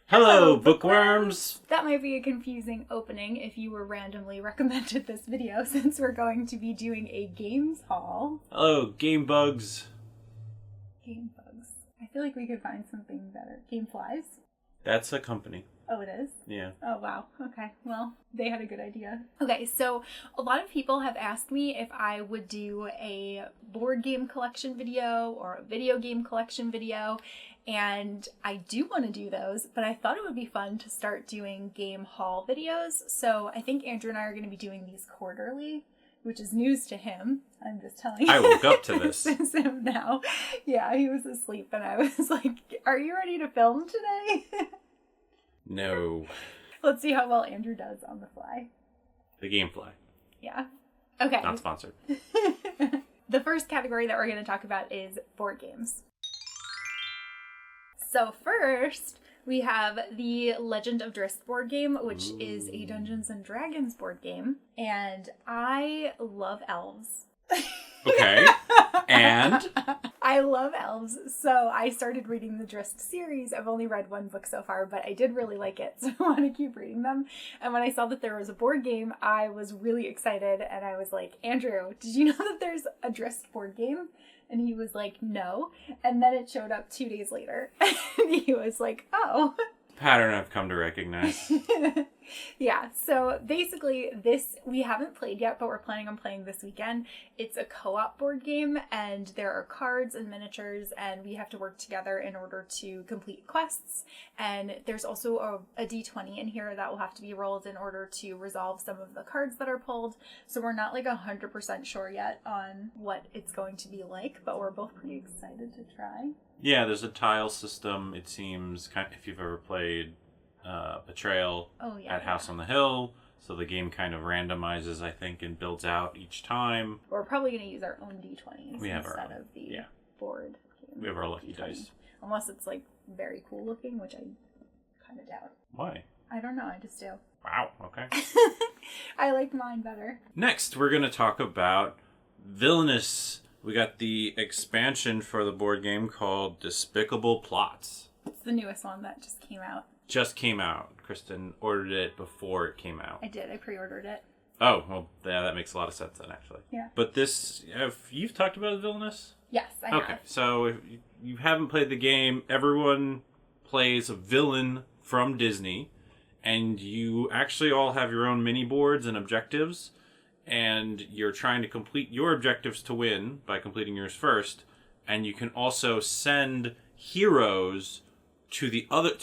Hello, bookworms! That might be a confusing opening if you were randomly recommended this video, since we're going to be doing a games haul. Hello, game bugs. Game bugs. I feel like we could find something better. Game flies? That's a company. Oh, it is? Yeah. Oh, wow. Okay. Well, they had a good idea. Okay, so a lot of people have asked me if I would do a board game collection video or a video game collection video, and I do want to do those, but I thought it would be fun to start doing game haul videos. So I think Andrew and I are going to be doing these quarterly, which is news to him. I'm just telling you. I woke up to this. This is him now. Yeah, he was asleep, and I was like, are you ready to film today? No. Let's see how well Andrew does on the fly. The Gamefly. Yeah. Okay. Not sponsored. The first category that we're going to talk about is board games. So first, we have the Legend of Drizzt board game, which is a Dungeons & Dragons board game. And I love elves. Okay. And? I love elves, so I started reading the Drizzt series. I've only read one book so far, but I did really like it, so I want to keep reading them. And when I saw that there was a board game, I was really excited, and I was like, Andrew, did you know that there's a Drizzt board game? And he was like, no. And then it showed up 2 days later, and he was like, oh. Pattern I've come to recognize. Yeah, so basically this we haven't played yet, but we're planning on playing this weekend. It's a co-op board game, and there are cards and miniatures, and we have to work together in order to complete quests. And there's also a d20 in here that will have to be rolled in order to resolve some of the cards that are pulled. So we're not like 100% sure yet on what it's going to be like, but we're both pretty excited to try. Yeah, there's a tile system, it seems, if you've ever played Betrayal at House on the Hill. So the game kind of randomizes, I think, and builds out each time. We're probably going to use our own d20s instead of the board game. We have our lucky D20. dice. Unless it's like very cool looking, which I kind of doubt. Why? I don't know, I just do. Wow, okay. I like mine better. Next, we're going to talk about Villainous. We got the expansion for the board game called Despicable Plots. It's the newest one that just came out. Just came out. Kristen ordered it before it came out. I did. I pre-ordered it. Oh, well, yeah, that makes a lot of sense then, actually. Yeah. But this, you've talked about Villainous? Yes, I have. Okay, so if you haven't played the game, everyone plays a villain from Disney, and you actually all have your own mini boards and objectives, and you're trying to complete your objectives to win by completing yours first, and you can also send heroes to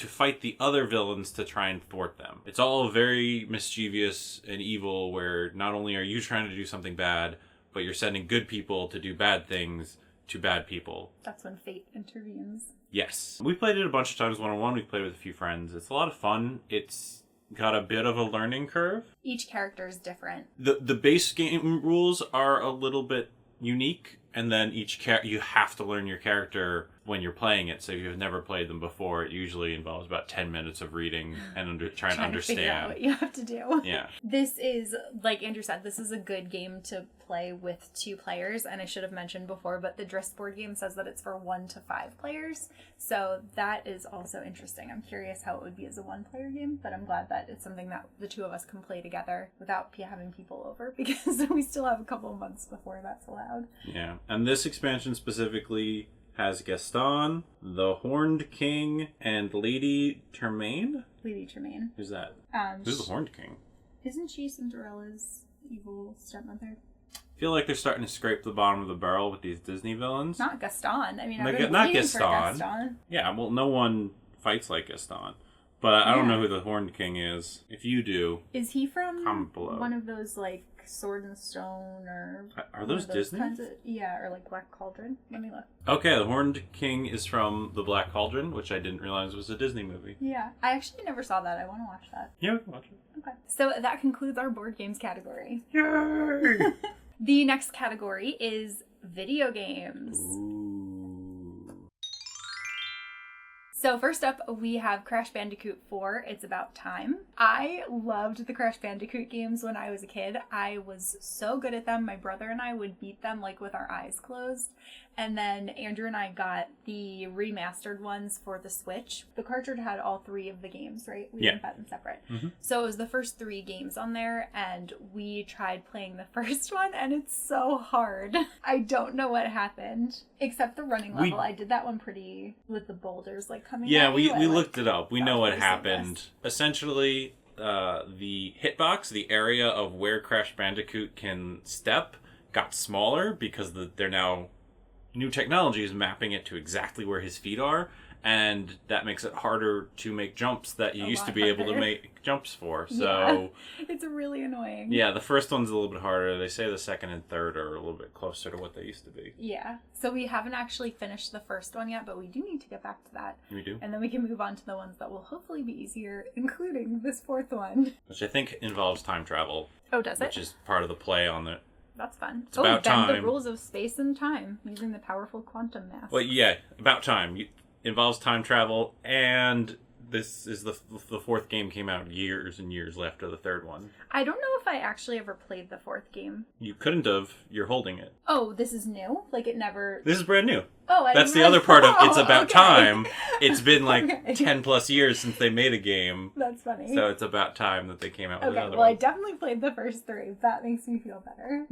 fight the other villains to try and thwart them. It's all very mischievous and evil, where not only are you trying to do something bad, but you're sending good people to do bad things to bad people. That's when fate intervenes. Yes. We played it a bunch of times one-on-one. We've played with a few friends. It's a lot of fun. It's got a bit of a learning curve. Each character is different. The base game rules are a little bit unique, and then you have to learn your character when you're playing it. So if you've never played them before, it usually involves about 10 minutes of reading and trying to understand. To figure out what you have to do. Yeah. This is, like Andrew said, this is a good game to play with 2 players. And I should have mentioned before, but the Drizzt board game says that it's for 1 to 5 players. So that is also interesting. I'm curious how it would be as a 1-player game, but I'm glad that it's something that the 2 of us can play together without having people over, because we still have a couple of months before that's allowed. Yeah. And this expansion specifically has Gaston, the Horned King, and Lady Tremaine? Lady Tremaine. Who's that? Who's the Horned King? Isn't she Cinderella's evil stepmother? I feel like they're starting to scrape the bottom of the barrel with these Disney villains. Not Gaston. I mean, Like, I've been not waiting Gaston. for Gaston. Yeah, well, no one fights like Gaston. But I don't know who the Horned King is. If you do, is he from comment below. One of those, like, Sword and Stone, or... Are those Disney? Yeah, or like Black Cauldron. Let me look. Okay, the Horned King is from The Black Cauldron, which I didn't realize was a Disney movie. Yeah, I actually never saw that. I want to watch that. Yeah, we can watch it. Okay. So that concludes our board games category. Yay! The next category is video games. Ooh. So first up, we have Crash Bandicoot 4, It's About Time. I loved the Crash Bandicoot games when I was a kid. I was so good at them. My brother and I would beat them like with our eyes closed. And then Andrew and I got the remastered ones for the Switch. The cartridge had all 3 of the games, right? We didn't buy them separate. Mm-hmm. So it was the first 3 games on there, and we tried playing the first one, and it's so hard. I don't know what happened, except the running level. I did that one pretty with the boulders like coming at you. We looked it up. We know what happened. Seamless. Essentially, the hitbox, the area of where Crash Bandicoot can step, got smaller because they're now... new technology is mapping it to exactly where his feet are, and that makes it harder to make jumps that you used to be able to make jumps for. So it's really annoying. Yeah, the first one's a little bit harder. They say the second and third are a little bit closer to what they used to be. Yeah. So we haven't actually finished the first one yet, but we do need to get back to that. We do. And then we can move on to the ones that will hopefully be easier, including this 4th one. Which I think involves time travel. Oh, does it? Which is part of the play on it. That's fun. It's about time. Bend the rules of space and time using the powerful quantum mass. Well, yeah, about time. It involves time travel, and this is the 4th game came out years and years after the 3rd one. I don't know if I actually ever played the 4th game. You couldn't have. You're holding it. Oh, this is new? Like it never... This is brand new. Oh, That's the other part of It's About Time. It's been like 10 plus years since they made a game. That's funny. So it's about time that they came out with another one. I definitely played the first 3. That makes me feel better.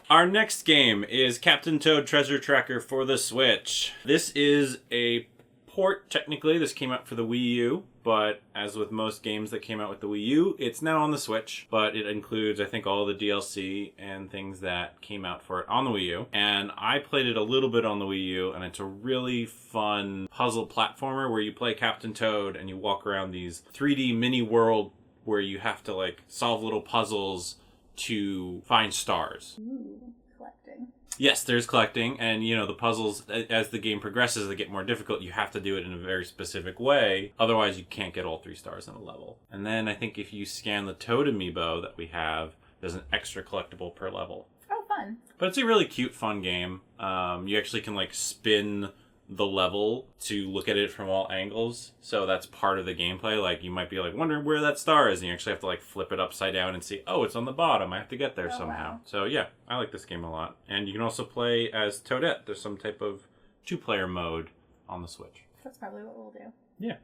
Our next game is Captain Toad Treasure Tracker for the Switch. This is a port, technically. This came out for the Wii U, but as with most games that came out with the Wii U, it's now on the Switch, but it includes, I think, all the DLC and things that came out for it on the Wii U. And I played it a little bit on the Wii U, and it's a really fun puzzle platformer where you play Captain Toad and you walk around these 3D mini world where you have to, like, solve little puzzles to find stars. Ooh, collecting. Yes, there's collecting, and the puzzles, as the game progresses, they get more difficult. You have to do it in a very specific way, otherwise you can't get all 3 stars in a level. And then I think if you scan the Toad Amiibo that we have, there's an extra collectible per level. Oh, fun. But it's a really cute, fun game. You actually can, like, spin the level to look at it from all angles, so that's part of the gameplay. Like, you might be like wondering where that star is, and you actually have to like flip it upside down and see, oh, it's on the bottom, I have to get there somehow. Wow. So yeah, I like this game a lot. And you can also play as Toadette. There's some type of 2-player mode on the Switch. That's probably what we'll do. Yeah.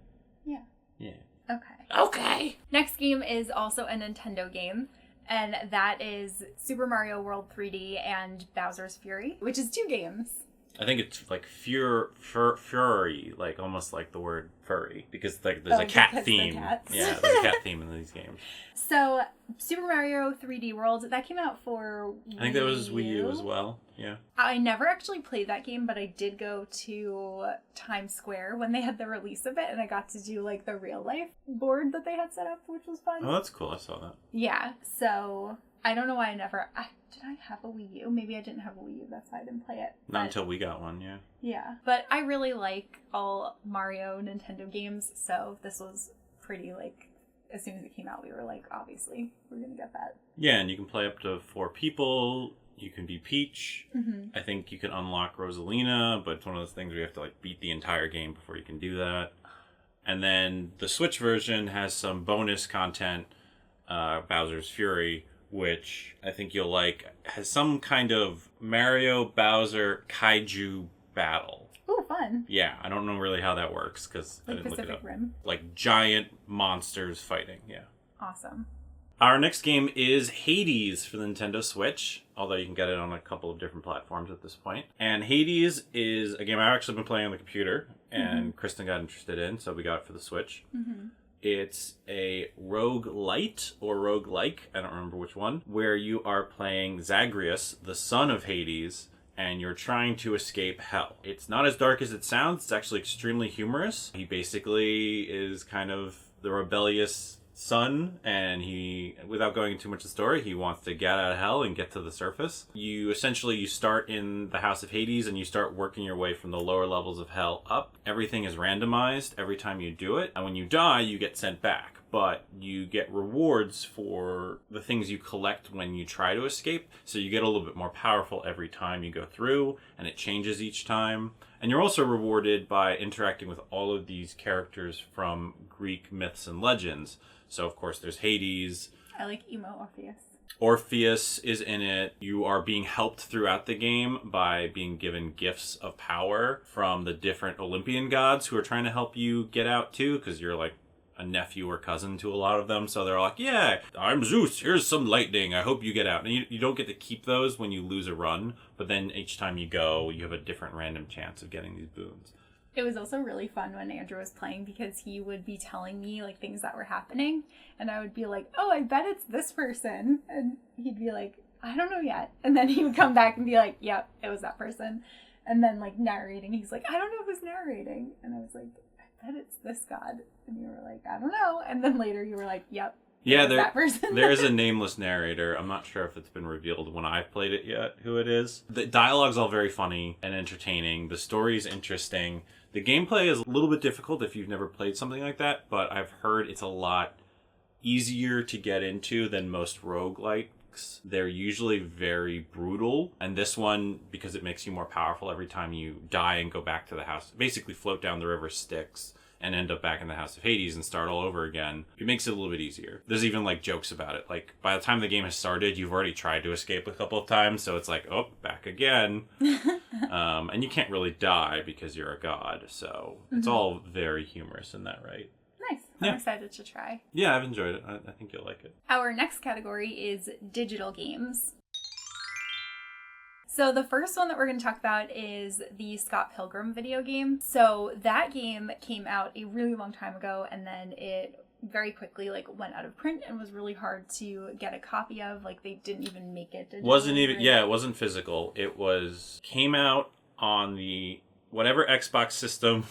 Okay. Next game is also a Nintendo game, and that is Super Mario World 3D and Bowser's Fury, which is 2 games. I think it's like furry, like almost like the word furry, because like there's a cat theme. Yeah, there's a cat theme in these games. So Super Mario 3D World, that came out for Wii U. I think that was Wii U as well. Yeah. I never actually played that game, but I did go to Times Square when they had the release of it, and I got to do like the real life board that they had set up, which was fun. Oh, that's cool. I saw that. Yeah. So I don't know why did I have a Wii U? Maybe I didn't have a Wii U, that's why I didn't play it. Not until we got one, yeah. Yeah. But I really like all Mario Nintendo games, so this was pretty, like, as soon as it came out, we were like, obviously, we're going to get that. Yeah, and you can play up to 4 people. You can be Peach. Mm-hmm. I think you can unlock Rosalina, but it's one of those things where you have to, like, beat the entire game before you can do that. And then the Switch version has some bonus content, Bowser's Fury, which I think you'll like, has some kind of Mario Bowser kaiju battle. Ooh, fun. Yeah, I don't know really how that works because I didn't Pacific look it up. Rim. Like giant monsters fighting, yeah. Awesome. Our next game is Hades for the Nintendo Switch, although you can get it on a couple of different platforms at this point. And Hades is a game I've actually been playing on the computer, and Kristen got interested in, so we got it for the Switch. Mm-hmm. It's a roguelite or roguelike, I don't remember which one, where you are playing Zagreus, the son of Hades, and you're trying to escape hell. It's not as dark as it sounds. It's actually extremely humorous. He basically is kind of the rebellious son, and he, without going into too much of the story, he wants to get out of hell and get to the surface. You start in the House of Hades, and you start working your way from the lower levels of hell up. Everything is randomized every time you do it, and when you die, you get sent back. But you get rewards for the things you collect when you try to escape, so you get a little bit more powerful every time you go through, and it changes each time. And you're also rewarded by interacting with all of these characters from Greek myths and legends. So, of course, there's Hades. I like emo Orpheus. Orpheus is in it. You are being helped throughout the game by being given gifts of power from the different Olympian gods who are trying to help you get out too, because you're like a nephew or cousin to a lot of them. So they're like, yeah, I'm Zeus. Here's some lightning. I hope you get out. And you don't get to keep those when you lose a run, but then each time you go, you have a different random chance of getting these boons. It was also really fun when Andrew was playing because he would be telling me like things that were happening and I would be like, oh, I bet it's this person. And he'd be like, I don't know yet. And then he would come back and be like, yep, it was that person. And then like narrating, he's like, I don't know who's narrating. And I was like, I bet it's this god. And you were like, I don't know. And then later you were like, yep. Yeah, that person. There is a nameless narrator. I'm not sure if it's been revealed when I've played it yet who it is. The dialogue's all very funny and entertaining. The story's interesting. The gameplay is a little bit difficult if you've never played something like that, but I've heard it's a lot easier to get into than most roguelikes. They're usually very brutal, and this one, because it makes you more powerful every time you die and go back to the house, basically float down the river Styx and end up back in the House of Hades and start all over again. It makes it a little bit easier. There's even like jokes about it. Like by the time the game has started, you've already tried to escape a couple of times, so it's like, oh, back again. And you can't really die because you're a god, so it's all very humorous in that, right? Nice. I'm excited to try. Yeah, I've enjoyed it. I think you'll like it. Our next category is digital games. So the first one that we're going to talk about is the Scott Pilgrim video game. So that game came out a really long time ago, and then it very quickly like went out of print and was really hard to get a copy of. Like they didn't even make it digital. It wasn't physical. Came out on the whatever Xbox system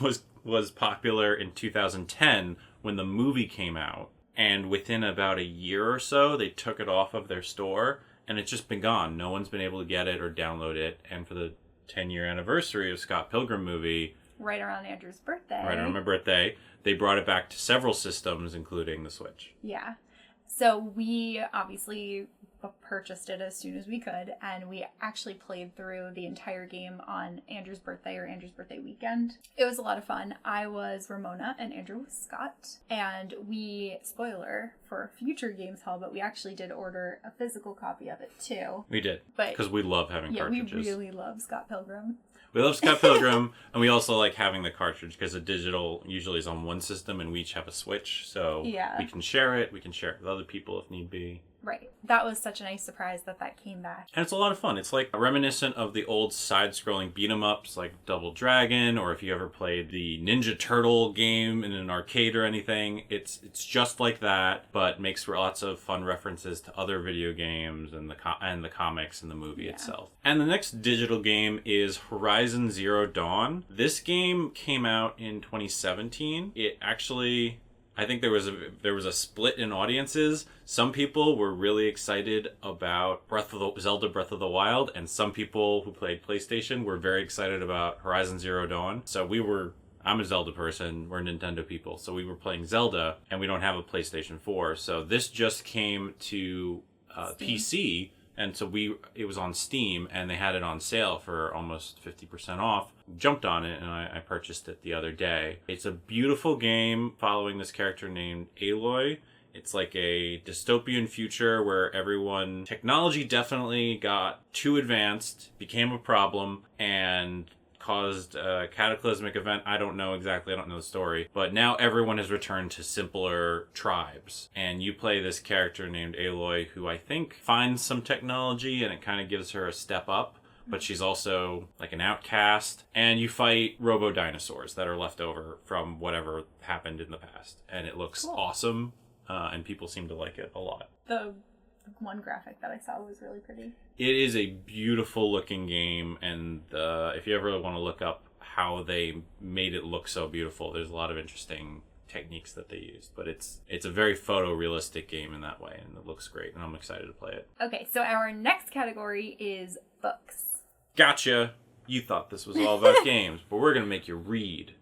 was popular in 2010 when the movie came out, and within about a year or so they took it off of their store. And it's just been gone. No one's been able to get it or download it. And for the 10-year anniversary of Scott Pilgrim movie... Right around Andrew's birthday. Right around my birthday. They brought it back to several systems, including the Switch. Yeah. So we obviously purchased it as soon as we could. And we actually played through the entire game on Andrew's birthday weekend. It was a lot of fun. I was Ramona and Andrew was Scott. And we, spoiler for future Games Hall, but we actually did order a physical copy of it too. We did. Because we love having cartridges. We really love Scott Pilgrim. We love Scott Pilgrim, and we also like having the cartridge because the digital usually is on one system and we each have a Switch. So we can share it. We can share it with other people if need be. Right. That was such a nice surprise that came back. And it's a lot of fun. It's like reminiscent of the old side-scrolling beat-em-ups like Double Dragon, or if you ever played the Ninja Turtle game in an arcade or anything. It's just like that, but makes lots of fun references to other video games and the comics and the movie itself. And the next digital game is Horizon Zero Dawn. This game came out in 2017. It actually... I think there was a split in audiences. Some people were really excited about Zelda Breath of the Wild, and some people who played PlayStation were very excited about Horizon Zero Dawn. So I'm a Zelda person, we're Nintendo people, so we were playing Zelda, and we don't have a PlayStation 4. So this just came to PC, and so it was on Steam, and they had it on sale for almost 50% off. Jumped on it, and I purchased it the other day. It's a beautiful game following this character named Aloy. It's like a dystopian future where technology definitely got too advanced, became a problem, and caused a cataclysmic event. I don't know the story. But now everyone has returned to simpler tribes. And you play this character named Aloy, who I think finds some technology, and it kind of gives her a step up. But she's also like an outcast. And you fight robo-dinosaurs that are left over from whatever happened in the past. And it looks awesome, and people seem to like it a lot. The one graphic that I saw was really pretty. It is a beautiful looking game, and if you ever want to look up how they made it look so beautiful, there's a lot of interesting techniques that they used. But it's a very photorealistic game in that way, and it looks great, and I'm excited to play it. Okay, so our next category is books. Gotcha. You thought this was all about games, but we're going to make you read.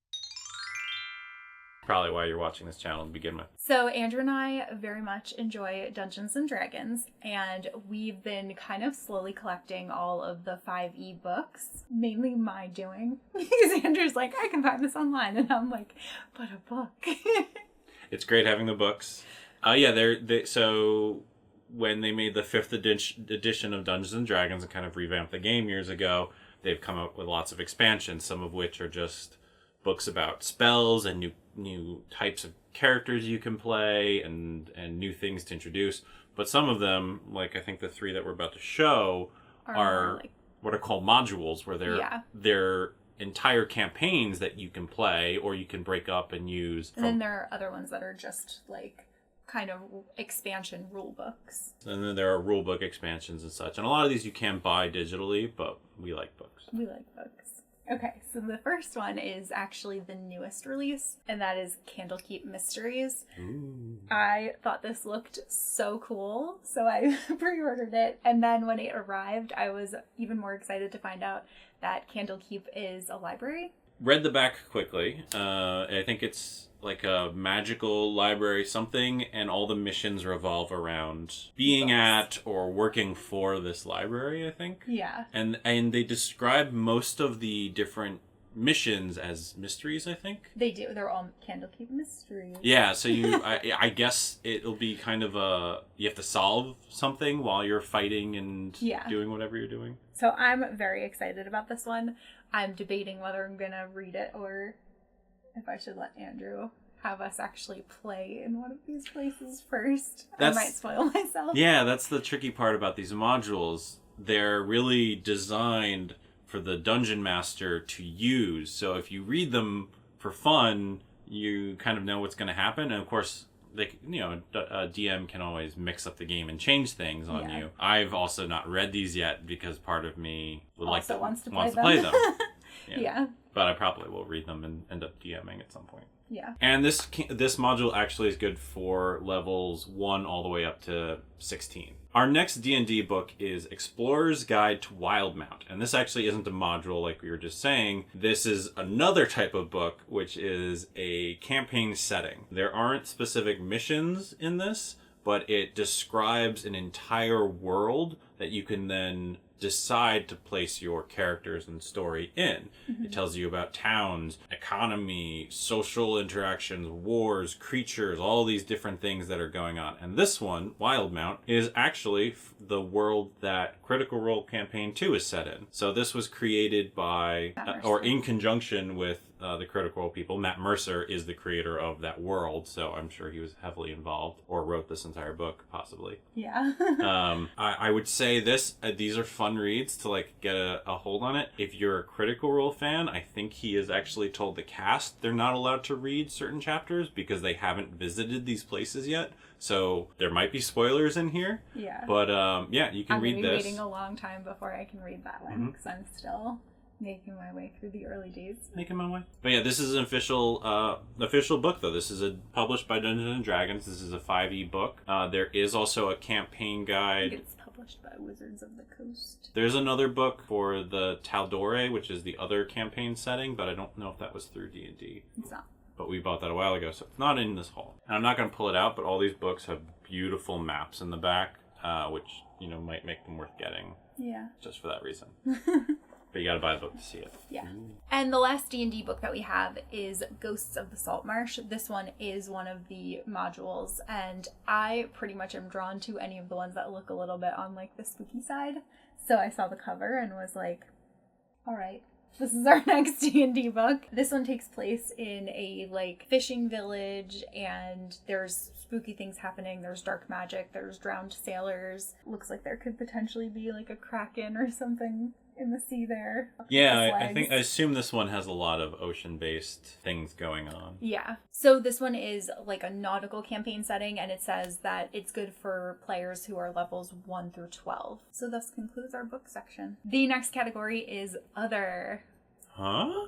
Probably why you're watching this channel to begin with. So Andrew and I very much enjoy Dungeons and Dragons, and we've been kind of slowly collecting all of the 5e books, mainly my doing, because Andrew's like, I can find this online, and I'm like, but a book. It's great having the books. So when they made the 5th edition of Dungeons and Dragons and kind of revamped the game years ago, they've come up with lots of expansions, some of which are just books about spells and new types of characters you can play and new things to introduce. But some of them, like I think the 3 that we're about to show, are what are called modules, where they're entire campaigns that you can play or you can break up and use. And then there are other ones that are just like kind of expansion rule books. And then there are rule book expansions and such. And a lot of these you can buy digitally, but we like books. We like books. Okay, so the first one is actually the newest release, and that is Candlekeep Mysteries. Ooh. I thought this looked so cool, so I pre-ordered it. And then when it arrived, I was even more excited to find out that Candlekeep is a library. Read the back quickly. I think it's like a magical library something, and all the missions revolve around being at or working for this library, I think. Yeah. And they describe most of the different missions as mysteries, I think. They do. They're all Candlekeep Mysteries. Yeah, so I guess it'll be kind of you have to solve something while you're fighting and doing whatever you're doing. So I'm very excited about this one. I'm debating whether I'm going to read it or if I should let Andrew have us actually play in one of these places first. I might spoil myself. Yeah, that's the tricky part about these modules. They're really designed for the dungeon master to use. So if you read them for fun, you kind of know what's going to happen. And of course, a DM can always mix up the game and change things on you. I've also not read these yet because part of me wants to play them. Yeah. But I probably will read them and end up DMing at some point. Yeah. And this module actually is good for levels 1 all the way up to 16. Our next D&D book is Explorer's Guide to Wildmount. And this actually isn't a module like we were just saying. This is another type of book, which is a campaign setting. There aren't specific missions in this, but it describes an entire world that you can then decide to place your characters and story in. Mm-hmm. It tells you about towns, economy, social interactions, wars, creatures, all these different things that are going on. And this one, Wildmount, is actually the world that Critical Role Campaign 2 is set in. So this was created by, or in conjunction with the Critical Role people. Matt Mercer is the creator of that world, so I'm sure he was heavily involved, or wrote this entire book, possibly. Yeah. I would say these are fun reads to like get a hold on it. If you're a Critical Role fan, I think he has actually told the cast they're not allowed to read certain chapters because they haven't visited these places yet. So there might be spoilers in here. Yeah. But you can read this. I'm going to be waiting a long time before I can read that one because I'm still making my way through the early days. Making my way. But yeah, this is an official book, though. This is published by Dungeons and Dragons. This is a 5e book. There is also a campaign guide. It's published by Wizards of the Coast. There's another book for the Taldore, which is the other campaign setting, but I don't know if that was through D&D. It's not. But we bought that a while ago, so it's not in this haul. And I'm not going to pull it out, but all these books have beautiful maps in the back, which, might make them worth getting. Yeah. Just for that reason. But you gotta buy the book to see it. Yeah. And the last D&D book that we have is Ghosts of the Saltmarsh. This one is one of the modules, and I pretty much am drawn to any of the ones that look a little bit on like the spooky side. So I saw the cover and was like, all right, this is our next D&D book. This one takes place in a like fishing village, and there's spooky things happening. There's dark magic. There's drowned sailors. Looks like there could potentially be like a kraken or something in the sea there. Yeah, I assume this one has a lot of ocean-based things going on. Yeah. So this one is like a nautical campaign setting, and it says that it's good for players who are levels 1 through 12. So thus concludes our book section. The next category is Other. Huh?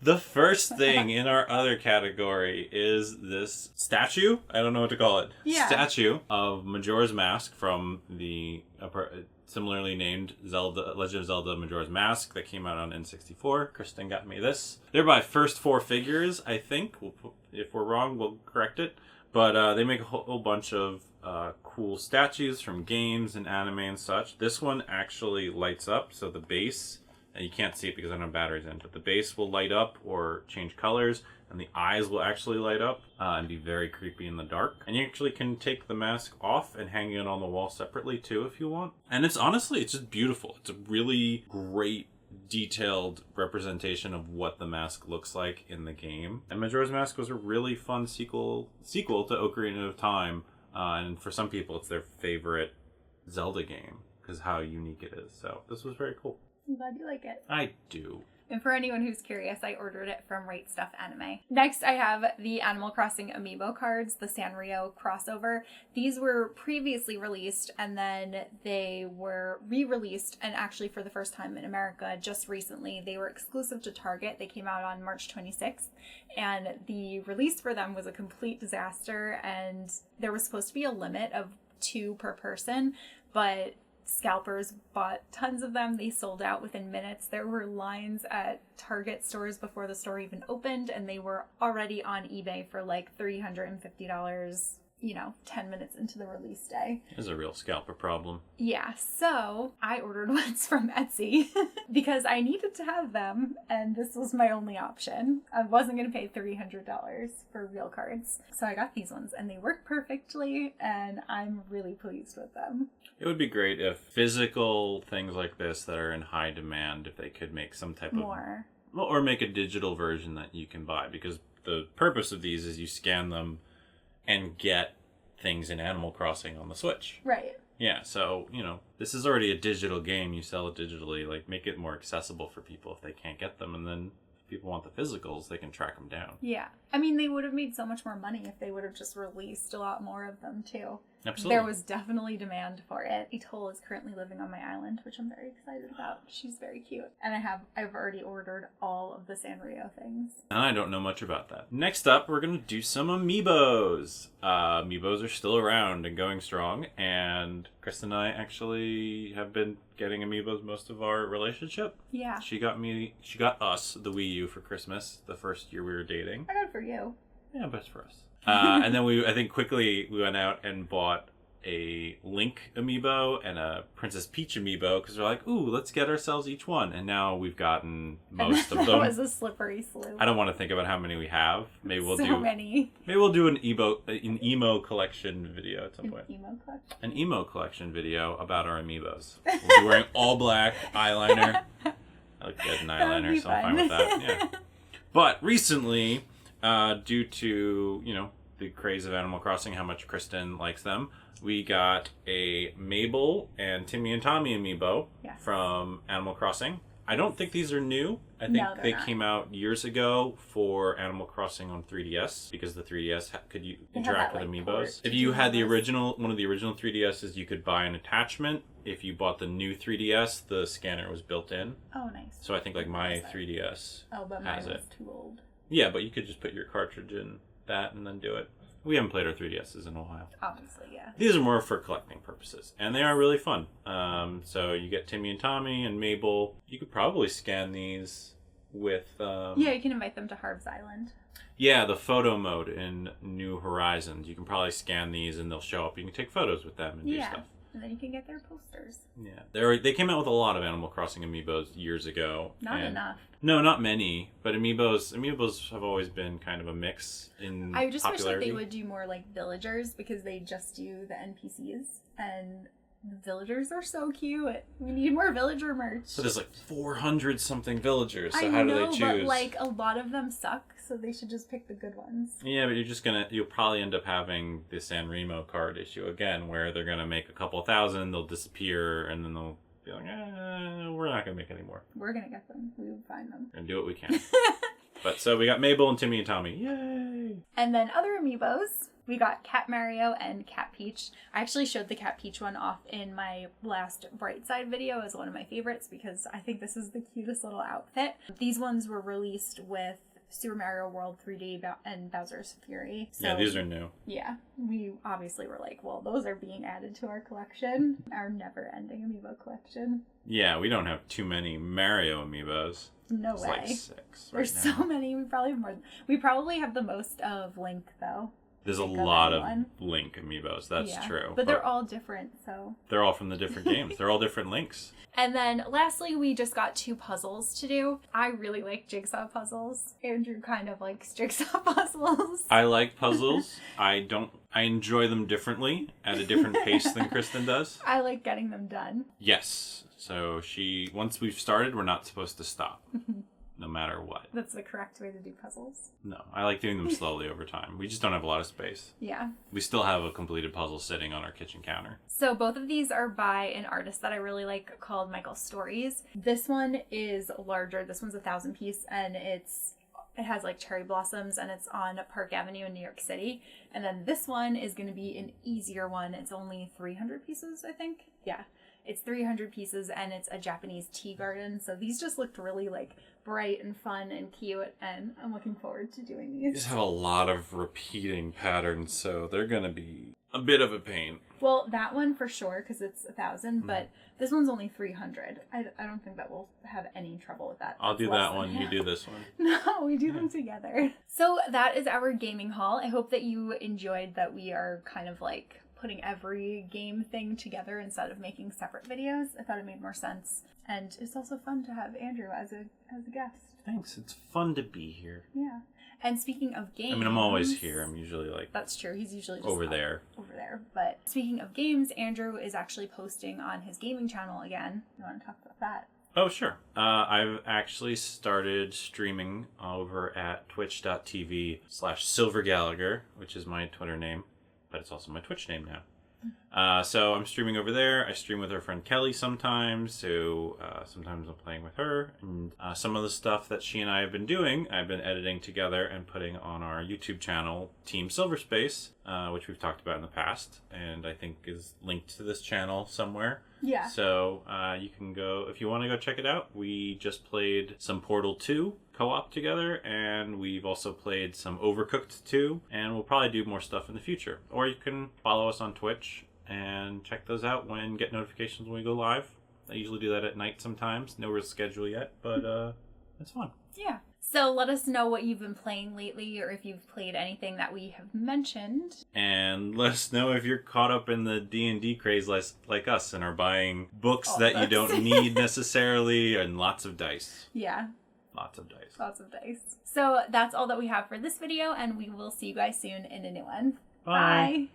The first thing in our Other category is this statue. I don't know what to call it. Yeah. Statue of Majora's Mask from the similarly named Legend of Zelda Majora's Mask that came out on N64. Kristen got me this. They're by First Four Figures, I think. If we're wrong, we'll correct it. But they make a whole bunch of cool statues from games and anime and such. This one actually lights up, so the base You can't see it because I don't have batteries in, but the base will light up or change colors, and the eyes will actually light up and be very creepy in the dark. And you actually can take the mask off and hang it on the wall separately too if you want. And it's just beautiful. It's a really great detailed representation of what the mask looks like in the game. And Majora's Mask was a really fun sequel to Ocarina of Time, and for some people it's their favorite Zelda game because how unique it is. So this was very cool. I'm glad you like it. I do. And for anyone who's curious, I ordered it from Right Stuff Anime. Next, I have the Animal Crossing Amiibo cards, the Sanrio crossover. These were previously released, and then they were re-released, and actually for the first time in America just recently. They were exclusive to Target. They came out on March 26th, and the release for them was a complete disaster, and there was supposed to be a limit of 2 per person, but scalpers bought tons of them. They sold out within minutes. There were lines at Target stores before the store even opened, and they were already on eBay for like $350, 10 minutes into the release day. It's a real scalper problem. Yeah, so I ordered ones from Etsy because I needed to have them, and this was my only option. I wasn't going to pay $300 for real cards. So I got these ones, and they work perfectly, and I'm really pleased with them. It would be great if physical things like this that are in high demand, if they could make some type more. Or make a digital version that you can buy, because the purpose of these is you scan them and get things in Animal Crossing on the Switch. Right. Yeah, so, this is already a digital game. You sell it digitally. Like, make it more accessible for people if they can't get them. And then if people want the physicals, they can track them down. Yeah. I mean, they would have made so much more money if they would have just released a lot more of them, too. Absolutely. There was definitely demand for it. Atoll is currently living on my island, which I'm very excited about. She's very cute. And I've already ordered all of the Sanrio things. And I don't know much about that. Next up, we're going to do some Amiibos. Amiibos are still around and going strong. And Chris and I actually have been getting Amiibos most of our relationship. Yeah. She got us the Wii U for Christmas the first year we were dating. I got it for you. Yeah, best for us. And then I think quickly we went out and bought a Link Amiibo and a Princess Peach Amiibo because we're like, ooh, let's get ourselves each one. And now we've gotten most of them. That was a slippery slope. I don't want to think about how many we have. Maybe we'll do many. Maybe we'll do an emo collection video at some point. Emo collection. An emo collection video about our Amiibos. We'll be wearing all black eyeliner. I look good in eyeliner, so I'm fine with that. Yeah. But recently, due to, the craze of Animal Crossing, how much Kristen likes them, we got a Mabel and Timmy and Tommy Amiibo from Animal Crossing. I don't think these are new. I think they came out years ago for Animal Crossing on 3DS because the 3DS could interact with Amiibos. If you had one of the original 3DSs, you could buy an attachment. If you bought the new 3DS, the scanner was built in. Oh, nice. So I think my 3DS but mine was too old. Yeah, but you could just put your cartridge in that and then do it. We haven't played our 3DSs in a while. Obviously, yeah. These are more for collecting purposes, and they are really fun. So you get Timmy and Tommy and Mabel. You could probably scan these with... yeah, you can invite them to Harv's Island. Yeah, the photo mode in New Horizons. You can probably scan these and they'll show up. You can take photos with them and do stuff. And then you can get their posters. Yeah. They came out with a lot of Animal Crossing Amiibos years ago. Not enough. No, not many. But Amiibos have always been kind of a mix in popularity. I just wish that they would do more like villagers because they just do the NPCs. And the villagers are so cute. We need more villager merch. So there's like 400 something villagers. So how do they choose? But like a lot of them suck. So they should just pick the good ones. Yeah, but you'll probably end up having the Sanrio card issue again, where they're going to make a couple thousand, they'll disappear, and then they'll be like, we're not going to make any more. We're going to get them. We will find them. And do what we can. But so we got Mabel and Timmy and Tommy. Yay! And then other Amiibos. We got Cat Mario and Cat Peach. I actually showed the Cat Peach one off in my last Bright Side video as one of my favorites because I think this is the cutest little outfit. These ones were released with Super Mario World 3D and Bowser's Fury. So, yeah, these are new. Yeah, we obviously were like, well, those are being added to our collection, our never-ending Amiibo collection. Yeah, we don't have too many Mario Amiibos. No It's way. like 6 There's so many. We probably have more. We probably have the most of Link, though. There's a lot of Link amiibos, that's true. But they're all different, so... They're all from the different games. They're all different Links. And then lastly, we just got 2 puzzles to do. I really like Jigsaw puzzles. Andrew kind of likes Jigsaw puzzles. I like puzzles. I enjoy them differently at a different pace than Kristen does. I like getting them done. Yes. So once we've started, we're not supposed to stop. No matter what. That's the correct way to do puzzles. No, I like doing them slowly over time. We just don't have a lot of space. Yeah. We still have a completed puzzle sitting on our kitchen counter. So both of these are by an artist that I really like called Michael Stories. This one is larger. This one's 1,000 piece, and it has like cherry blossoms, and it's on Park Avenue in New York City. And then this one is going to be an easier one. It's only 300 pieces, I think. Yeah. It's 300 pieces, and it's a Japanese tea garden. So these just looked really like bright and fun and cute, and I'm looking forward to doing these. These have a lot of repeating patterns, so they're going to be a bit of a pain. Well, that one for sure, because it's 1,000, but this one's only 300. I don't think that we'll have any trouble with that. I'll do that one, you do this one. No, we do them together. So that is our gaming haul. I hope that you enjoyed that we are kind of like putting every game thing together instead of making separate videos. I thought it made more sense. And it's also fun to have Andrew as a guest. Thanks. It's fun to be here. Yeah. And speaking of games... I mean, I'm always here. I'm usually like... That's true. He's usually just over there. Over there. But speaking of games, Andrew is actually posting on his gaming channel again. You want to talk about that? Oh, sure. I've actually started streaming over at twitch.tv/SilverGallagher, which is my Twitter name, but it's also my Twitch name now. So I'm streaming over there. I stream with our friend Kelly sometimes, so sometimes I'm playing with her. And some of the stuff that she and I have been doing, I've been editing together and putting on our YouTube channel, Team Silverspace, which we've talked about in the past, and I think is linked to this channel somewhere. Yeah. So you can go, if you want to go check it out. We just played some Portal 2 co-op together, and we've also played some Overcooked 2, and we'll probably do more stuff in the future. Or you can follow us on Twitch and check those out get notifications when we go live. I usually do that at night sometimes. No real schedule yet, but it's fun. Yeah. So let us know what you've been playing lately, or if you've played anything that we have mentioned. And let us know if you're caught up in the D&D craze like us and are buying books that you don't need necessarily, and lots of dice. Yeah. Lots of dice. Lots of dice. So that's all that we have for this video, and we will see you guys soon in a new one. Bye. Bye.